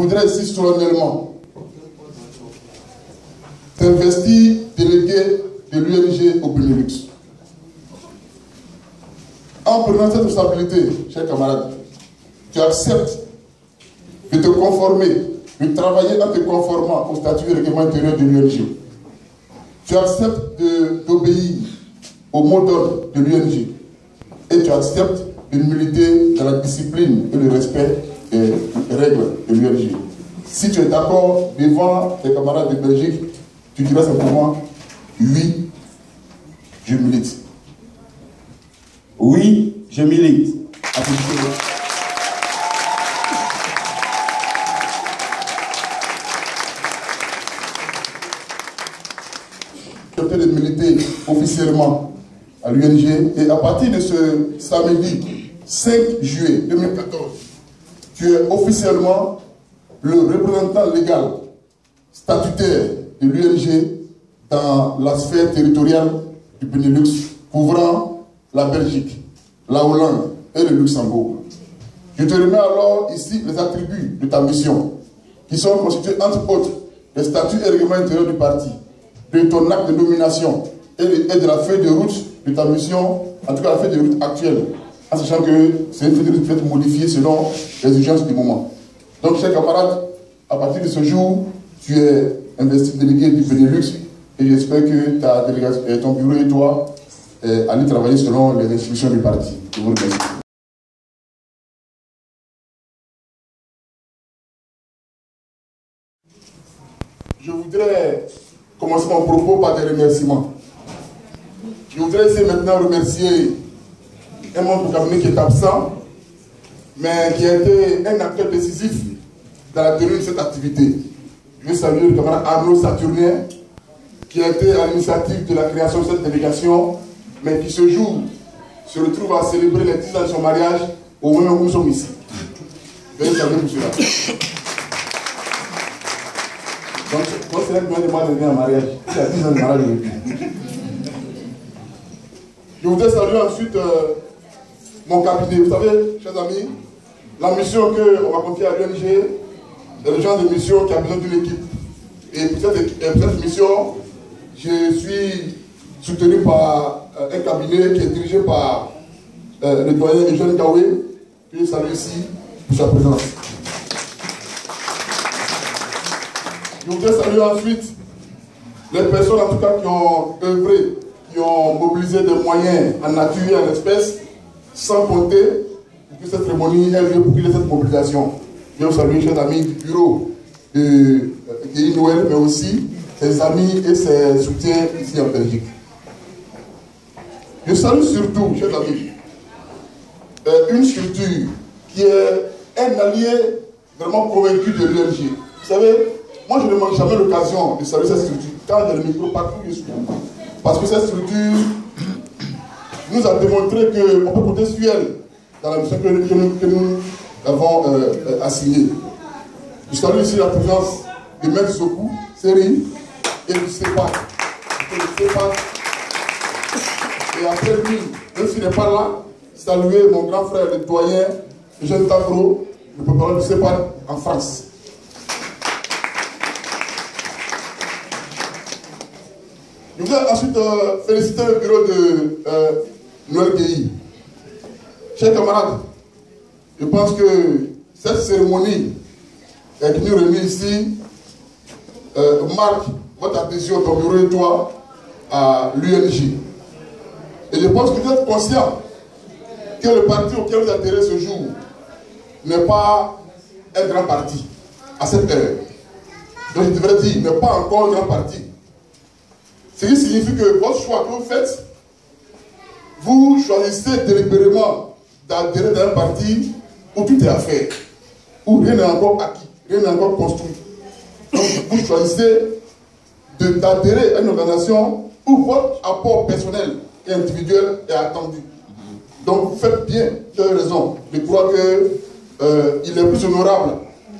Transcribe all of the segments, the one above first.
voudrais ici solennellement t'investir délégué de l'UNG au Benelux. En prenant cette responsabilité, chers camarades, tu acceptes de te conformer, de travailler en te conformant au statut et règlement intérieur de l'UNG. Tu acceptes d'obéir au mot d'ordre de l'UNG. Et tu acceptes de militer dans la discipline et le respect des règles de l'UNG. Si tu es d'accord devant tes camarades de Belgique, tu diras simplement oui, je milite. Oui, je milite. De militer officiellement à l'UNG et à partir de ce samedi 5 juillet 2014, tu es officiellement le représentant légal statutaire de l'UNG dans la sphère territoriale du Benelux, couvrant la Belgique, la Hollande et le Luxembourg. Je te remets alors ici les attributs de ta mission, qui sont constitués entre autres des statuts et règlements intérieurs du parti, de ton acte de nomination et de la feuille de route de ta mission, en tout cas la feuille de route actuelle, en sachant que c'est une feuille de route qui peut être modifiée selon les urgences du moment. Donc, chers camarades, à partir de ce jour, tu es investi délégué du Benelux et j'espère que ta délégation, ton bureau et toi allez travailler selon les instructions du parti. Je vous remercie. Je voudrais commencer mon propos par des remerciements. Je voudrais essayer maintenant remercier un membre du cabinet qui est absent, mais qui a été un acteur décisif dans la tenue de cette activité. Je veux saluer le camarade Arnaud Saturnien, qui a été à l'initiative de la création de cette délégation, mais qui ce jour se retrouve à célébrer les 10 ans de son mariage au moment où nous sommes ici. Veuillez saluer pour cela. Donc c'est là que je demande de venir en mariage. Il y a 10 ans de mariage aujourd'hui. Je voudrais saluer ensuite mon cabinet. Vous savez, chers amis, la mission qu'on va confier à l'UNG est le genre de mission qui a besoin d'une équipe. Et pour cette mission, je suis soutenu par un cabinet qui est dirigé par le doyen Eugène Kawé, que je salue ici pour sa présence. Je voudrais saluer ensuite les personnes en tout cas qui ont œuvré, qui ont mobilisé des moyens en nature et en espèces, sans compter pour que cette cérémonie ait lieu, pour qu'il y ait cette mobilisation. Je veux saluer chers amis du bureau de Noël, mais aussi ses amis et ses soutiens ici en Belgique. Je salue surtout, chers amis, une structure qui est un allié vraiment convaincu de l'UNG. Vous savez, moi je ne manque jamais l'occasion de saluer cette structure quand il y a le micro partout je suis. Parce que cette structure nous a démontré qu'on peut compter sur elle dans la mission que nous avons assignée. Je salue ici la présence de Maître Sokou, Séri et du CEPAC. Et après lui, même s'il n'est pas là, saluer mon grand frère, le doyen Eugène Tagro, le porte-parole du CEPAC en France. Je voudrais ensuite féliciter le bureau de Noël Guéhi. Chers camarades, je pense que cette cérémonie qui nous réunit ici marque votre adhésion, ton bureau et toi, à l'UNG. Et je pense que vous êtes conscient que le parti auquel vous adhérez ce jour n'est pas un grand parti à cette heure. Donc je devrais dire, n'est pas encore un grand parti. Ce qui signifie que votre choix que vous faites, vous choisissez délibérément d'adhérer dans un parti où tout est à faire, où rien n'est encore acquis, rien n'est encore construit. Donc vous choisissez d'adhérer à une organisation où votre apport personnel et individuel est attendu. Donc vous faites bien, vous avez raison. Je crois qu'il est plus honorable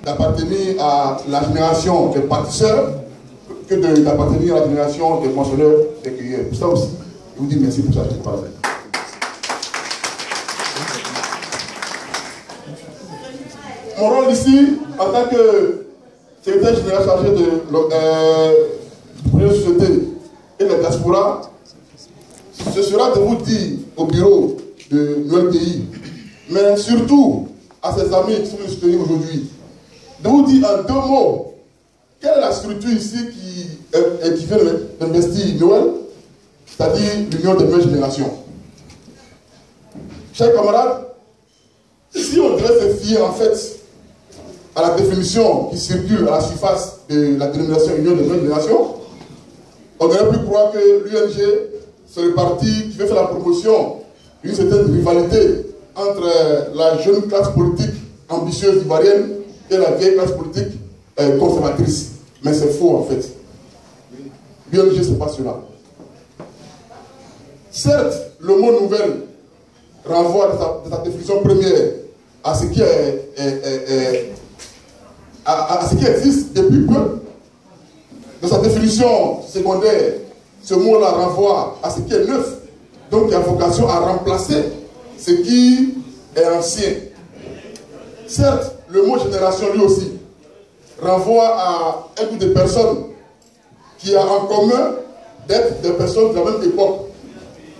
d'appartenir à la génération des bâtisseurs que d'appartenir à la génération des pensionneurs, des cueilleurs. Pour ça aussi, je vous dis merci pour ça. mon rôle ici, en tant que secrétaire général chargé du projet de société et de la diaspora, ce sera de vous dire au bureau de l'ULPI, mais surtout à ses amis qui sont venus soutenir aujourd'hui, de vous dire en 2 mots, quelle est la structure ici qui vient d'investir Noël, c'est-à-dire l'Union des nouvelles générations. Chers camarades, si on devait se fier en fait à la définition qui circule à la surface de la dénomination Union des nouvelles générations, on aurait pu croire que l'UNG, c'est le parti qui veut faire la promotion d'une certaine rivalité entre la jeune classe politique ambitieuse ivoirienne et la vieille classe politique conservatrice. Mais c'est faux en fait. L'UNG, c'est pas cela. Certes, le mot nouvelle renvoie de sa définition première à ce qui à ce qui existe depuis peu. De sa définition secondaire, ce mot-là renvoie à ce qui est neuf, donc il a vocation à remplacer ce qui est ancien. Certes, le mot génération lui aussi renvoie à un groupe de personnes qui a en commun d'être des personnes de la même époque.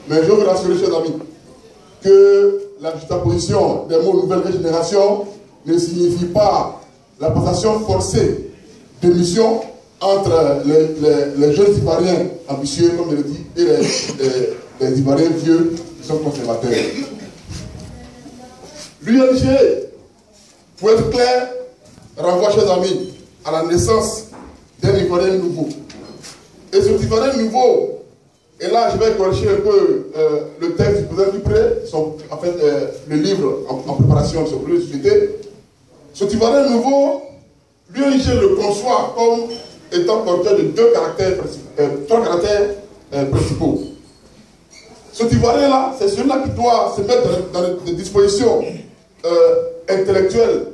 Mais je veux vous rassurer, chers amis, que la juxtaposition des mots nouvelle génération ne signifie pas la passation forcée de mission entre les jeunes Ivoiriens ambitieux, comme je le dis, et les Ivoiriens vieux qui sont conservateurs. L'UNG, pour être clair, renvoie, chers amis, à la naissance d'un Ivoirien nouveau. Et ce Ivoirien nouveau, et là je vais corriger un peu le texte du président Dupré, en fait le livre en préparation sur le société. Ce Ivoirien nouveau, l'UNG le conçoit comme étant porteur de 3 caractères principaux. Ce Ivoirien-là, c'est celui-là qui doit se mettre dans des dispositions intellectuelles,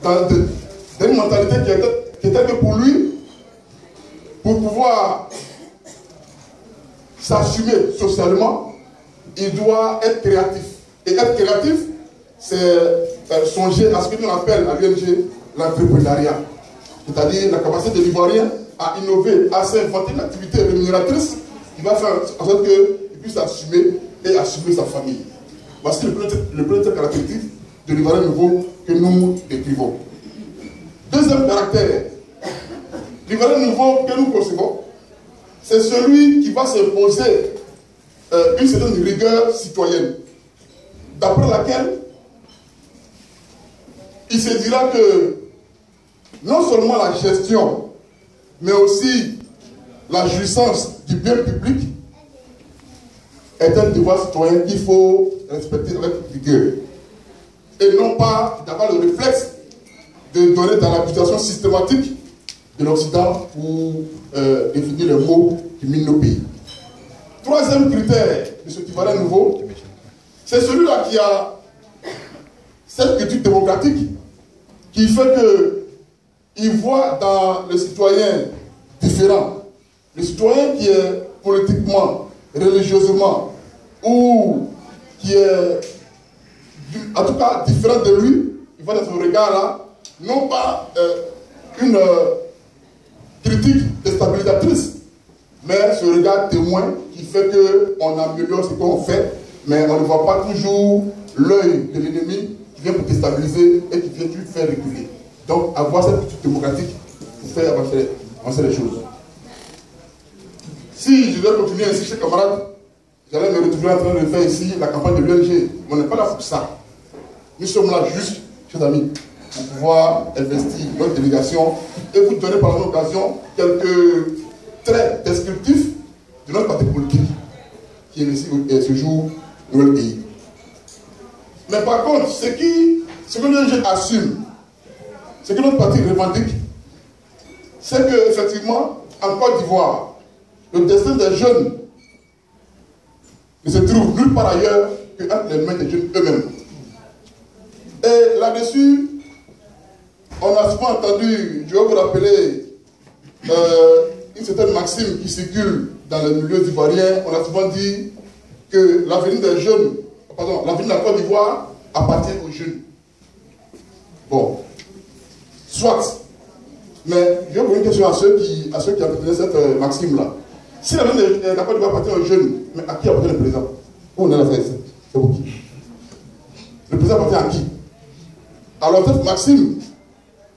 dans une mentalité qui était que pour lui, pour pouvoir s'assumer socialement, il doit être créatif. Et être créatif, c'est songer à ce que nous appelle à l'UNG l'entrepreneuriat. C'est-à-dire la capacité de l'Ivoirien à innover, à s'inventer une activité rémunératrice qui va faire en sorte qu'il puisse assumer et assumer sa famille. Voici le premier caractéristique de l'Ivoirien nouveau que nous décrivons. Deuxième caractère, l'Ivoirien nouveau que nous concevons, c'est celui qui va s'imposer une certaine rigueur citoyenne, d'après laquelle il se dira que non seulement la gestion, mais aussi la jouissance du bien public est un devoir citoyen qu'il faut respecter avec rigueur. Et non pas d'avoir le réflexe de donner dans l'application systématique de l'Occident pour définir les mots qui minent nos pays. Troisième critère de ce Ivoirien nouveau, c'est celui-là qui a cette culture démocratique qui fait qu'il voit dans le citoyen différent, le citoyen qui est politiquement, religieusement, ou qui est en tout cas différent de lui, il voit dans son regard-là, non pas une critique déstabilisatrice, mais ce regard témoin qui fait qu'on améliore ce qu'on fait, mais on ne voit pas toujours l'œil de l'ennemi qui vient pour déstabiliser et qui vient tout faire reculer. Donc, avoir cette culture démocratique pour faire avancer les choses. Si je dois continuer ainsi, chers camarades, j'allais me retrouver en train de faire ici la campagne de l'UNG. On n'est pas là pour ça. Nous sommes là juste, chers amis, pour pouvoir investir notre délégation et vous donner par l'occasion quelques traits descriptifs de notre parti politique qui est ici ce jour dans le pays. Mais par contre, ce que l'UNG assume, ce que notre parti revendique, c'est qu'effectivement, en Côte d'Ivoire, le destin des jeunes ne se trouve nulle part ailleurs que entre les mains des jeunes eux-mêmes. Et là-dessus, on a souvent entendu, je vais vous rappeler, une certaine maxime qui circule dans les milieux ivoiriens. On a souvent dit que l'avenir des jeunes, l'avenir de la Côte d'Ivoire appartient aux jeunes. Bon, soit. Mais je vais poser une question à ceux qui appartenaient à cette maxime-là. Si la Côte d'Ivoire appartient aux jeunes, mais à qui appartient le président? Où on est là, c'est pour qui? Le président appartient à qui? Alors cette maxime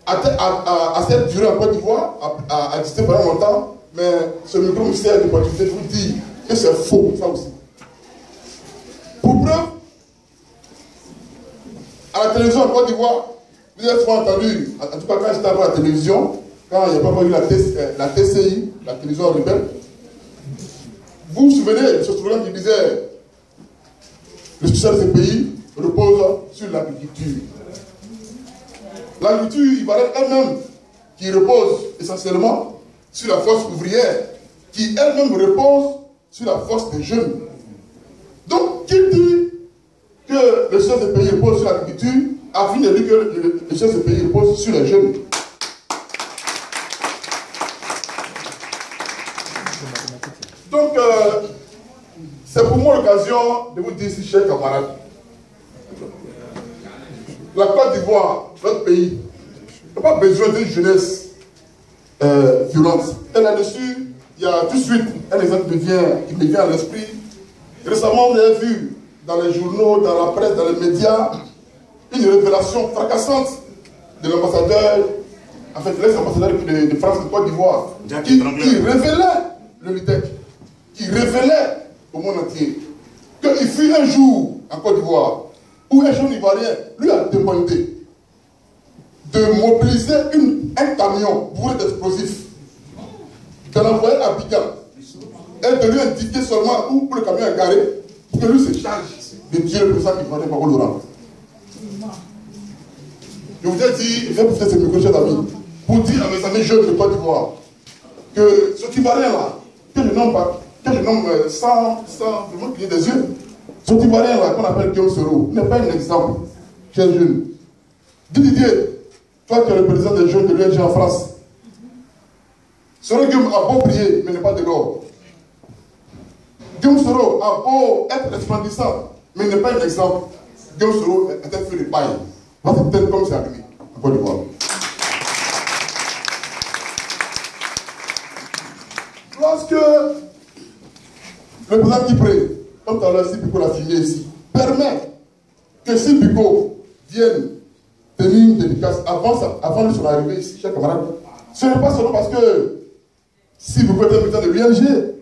a cette durée en Côte d'Ivoire, a existé pendant longtemps, mais ce micro-ministère de productivité, je vous dis que c'est faux, ça aussi. Pour preuve, à la télévision en Côte d'Ivoire, vous avez souvent entendu, en tout cas quand j'étais avant la télévision, quand il n'y a pas eu la TCI, la télévision rebelle, vous vous souvenez de ce slogan qui disait le succès de ce pays repose sur l'agriculture. L'agriculture ivoirienne elle-même, qui repose essentiellement sur la force ouvrière, qui elle-même repose sur la force des jeunes. Donc, qui dit que le succès de ce pays repose sur l'agriculture, a fini de dire que le succès de ce pays repose sur les jeunes. Donc, c'est pour moi l'occasion de vous dire ici, chers camarades, la Côte d'Ivoire, notre pays, n'a pas besoin d'une jeunesse violente. Et là-dessus, il y a tout de suite un exemple qui me vient à l'esprit. Récemment, vous avez vu dans les journaux, dans la presse, dans les médias, une révélation fracassante de l'ambassadeur, en fait, l'ex-ambassadeur de France de Côte d'Ivoire, qui révélait le LUDEC, qui révélait au monde entier qu'il fut un jour en Côte d'Ivoire où un jeune Ivoirien lui a demandé de mobiliser un camion bourré d'explosifs, de l'envoyer à Abidjan et de lui indiquer seulement où le camion est garé pour que lui se charge de tuer le président ivoirien Gbagbo Laurent. Je vous ai dit, je vais profiter de ce micro, chers amis, pour dire à mes amis jeunes de Côte d'Ivoire que ce Ivoirien-là, que je nomme sans vraiment cligner des yeux, ce Ivoirien-là qu'on appelle Guillaume Soro n'est pas un exemple, chers jeunes. Didier, toi tu es le président des jeunes de l'UNG en France. Soro Guillaume a beau briller, mais n'est pas de l'or. Guillaume Soro a beau être resplendissant, mais n'est pas un exemple. Guillaume Soro est un feu de paille. C'est tel comme c'est arrivé en Côte d'Ivoire. Lorsque le président Kipré, comme tout à l'heure, Sibiko l'a signé ici, permet que Sibiko vienne tenir une dédicace avant de son arrivée ici, chers camarades, ce n'est pas seulement parce que Sibiko est un président de l'UNG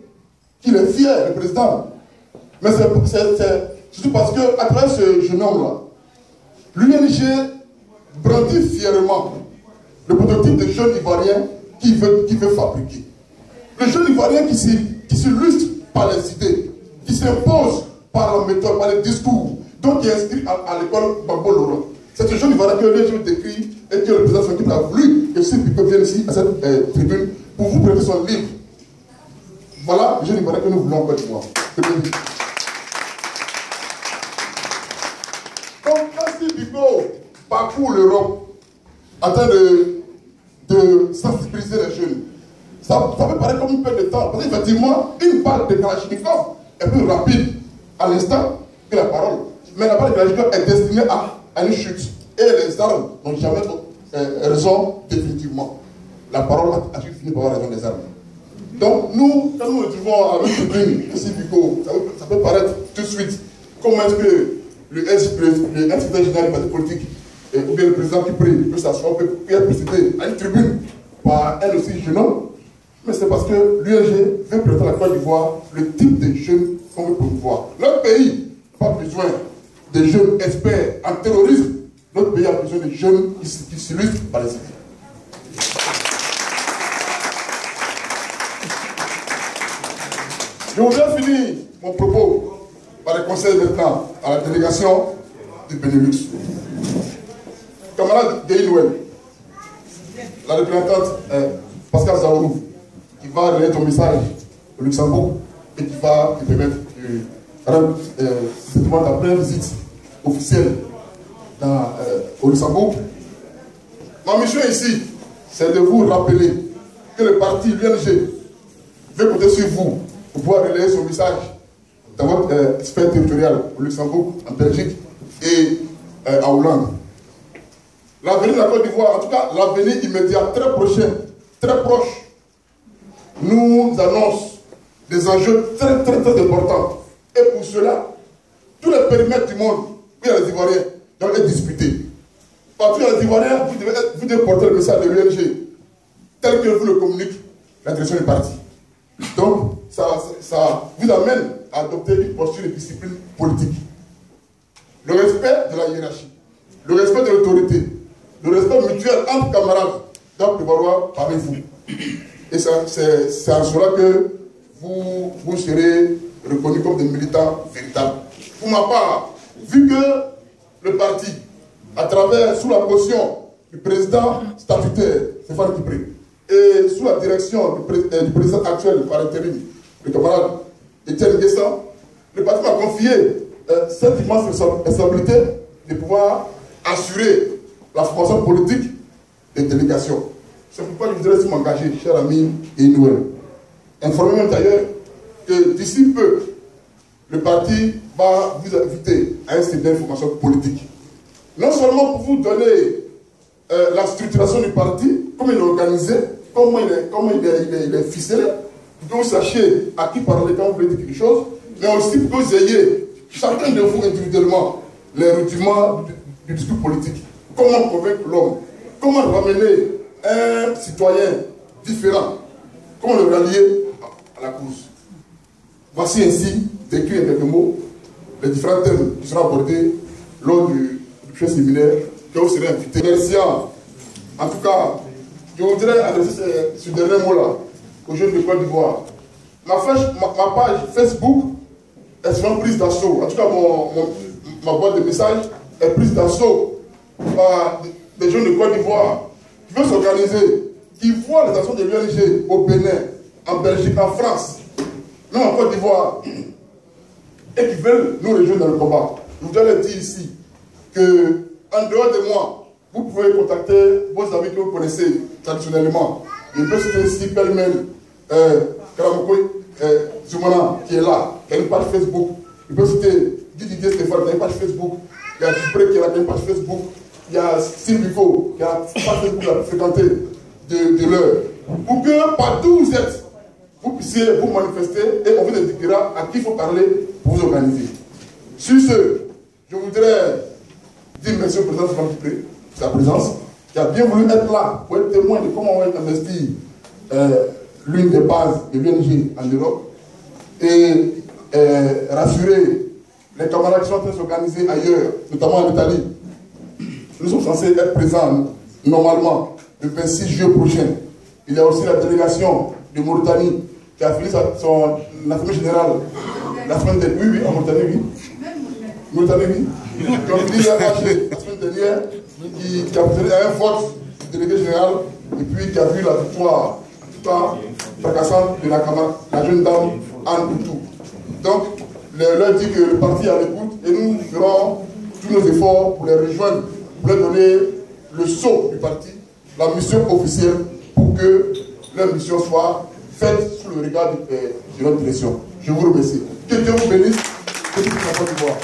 qu'il est fier, le président, mais c'est surtout parce qu'à travers ce jeune homme-là, l'UNG brandit fièrement le prototype de jeune Ivoirien qui veut fabriquer. Le jeune Ivoirien qui s'illustre par les idées, qui s'impose par la méthode, par les discours, donc qui est inscrit à l'école Gbagbo Laurent. C'est ce jeune Ivoirien que l'UNG décrit et que le président Sonko a voulu que Sibiko vienne ici à cette tribune pour vous prêter son livre. Voilà le jeune Ivoirien que nous voulons encore voir. Donc, quand Sibiko parcourt l'Europe en train de sensibiliser les jeunes, ça peut paraître comme une perte de temps. Parce qu'effectivement, une balle de Kalachnikov est plus rapide à l'instant que la parole. Mais la balle de Kalachnikov est destinée à une chute. Et les armes n'ont jamais raison définitivement. La parole a fini par avoir raison des armes. Donc, nous, quand nous nous retrouvons avec le prix de Sibiko, ça peut paraître tout de suite comment est-ce que le secrétaire général du parti politique, ou bien le président qui prie, peut s'asseoir, peut être précédé à une tribune par un aussi jeune homme. Mais c'est parce que l'UNG veut présenter à la Côte d'Ivoire le type de jeunes qu'on veut promouvoir. Notre pays n'a pas besoin de jeunes experts en terrorisme. Notre pays a besoin de jeunes qui s'illustrent par les idées. Je voudrais finir mon propos par le conseil maintenant à la délégation du Benelux. Camarade Guéhi-Noël, la représentante Pascal Zaourou, qui va relayer ton message au Luxembourg et qui va te permettre de rendre ta première visite officielle au Luxembourg. Ma mission ici, c'est de vous rappeler que le parti l'UNG veut compter sur vous pour pouvoir relayer son message dans votre sphère territoriale au Luxembourg, en Belgique et à Hollande. l'avenir de la Côte d'Ivoire, en tout cas l'avenir immédiat, très prochain, très proche, nous annonce des enjeux très importants. Et pour cela, tous les périmètres du monde où il y a les Ivoiriens doivent être disputés. Partout où il y a les Ivoiriens, vous devez porter le message de l'UNG tel que vous le communique la direction du parti. Donc, ça vous amène à adopter une posture de discipline politique. Le respect de la hiérarchie, le respect de l'autorité, le respect mutuel entre camarades doit prévaloir parmi vous. Et c'est en cela que vous serez reconnus comme des militants véritables. Pour ma part, vu que le parti, à travers, sous la caution du président statutaire, Stéphane Kipré, et sous la direction du président actuel par intérim, le camarade Etienne Guessan, le parti m'a confié cette immense responsabilité de pouvoir assurer la formation politique des délégations. C'est pourquoi je voudrais m'engager, cher ami et Noël. Informez-moi d'ailleurs que d'ici peu, le parti va vous inviter à un séminaire d'information politique. Non seulement pour vous donner la structuration du parti, comment il est organisé, comment il est ficelé, pour que vous sachiez à qui parler quand vous voulez dire quelque chose, mais aussi pour que vous ayez, chacun de vous individuellement, les rudiments du discours politique. Comment convaincre l'homme, comment ramener un citoyen différent, comment le rallier à la cause. Voici ainsi, décrit en quelques mots, les différents thèmes qui seront abordés lors du séminaire que vous serez invités. Merci. En tout cas, je voudrais adresser ce dernier mot-là aux jeunes de Côte d'Ivoire. Ma page Facebook est souvent prise d'assaut. En tout cas, ma boîte de messages est prise d'assaut par des jeunes de Côte d'Ivoire qui veulent s'organiser, qui voient les actions de l'UNG au Bénin, en Belgique, en France, même en Côte d'Ivoire, et qui veulent nous rejoindre dans le combat. Je voudrais leur dire ici que, en dehors de moi, vous pouvez contacter vos amis que vous connaissez traditionnellement. Il peut citer ici pêle-mêle Karamokoy Zoumana qui est là, qui a une page Facebook. Il peut citer Didier Stéphane qui a une page Facebook. Il y a Dupré qui a une page Facebook. Il y a Sylvico qui a une page Facebook la plus fréquentée de l'heure. Pour que partout où vous êtes, vous puissiez vous manifester et on vous indiquera à qui il faut parler pour vous organiser. Sur ce, je voudrais dire merci au président Stéphane Kipré pour sa présence, qui a bien voulu être là pour être témoin de comment on va investir l'une des bases de l'UNG en Europe et rassurer les camarades qui sont en train de s'organiser ailleurs, notamment en Italie. Nous sommes censés être présents normalement le 26 juillet prochain. Il y a aussi la délégation de Mauritanie qui a fini son assemblée générale la semaine dernière. Oui, en Mauritanie, oui. Mauritanie, oui. Donc, il y a la semaine dernière qui a obtenu un vote du délégué général et puis qui a vu la victoire, en tout cas, fracassante de la jeune dame Anne Boutou. Donc, leur dit que le parti est à l'écoute et nous ferons tous nos efforts pour les rejoindre, pour leur donner le sceau du parti, la mission officielle pour que leur mission soit faite sous le regard de notre direction. Je vous remercie. Que Dieu vous bénisse. Que Dieu vous accorde.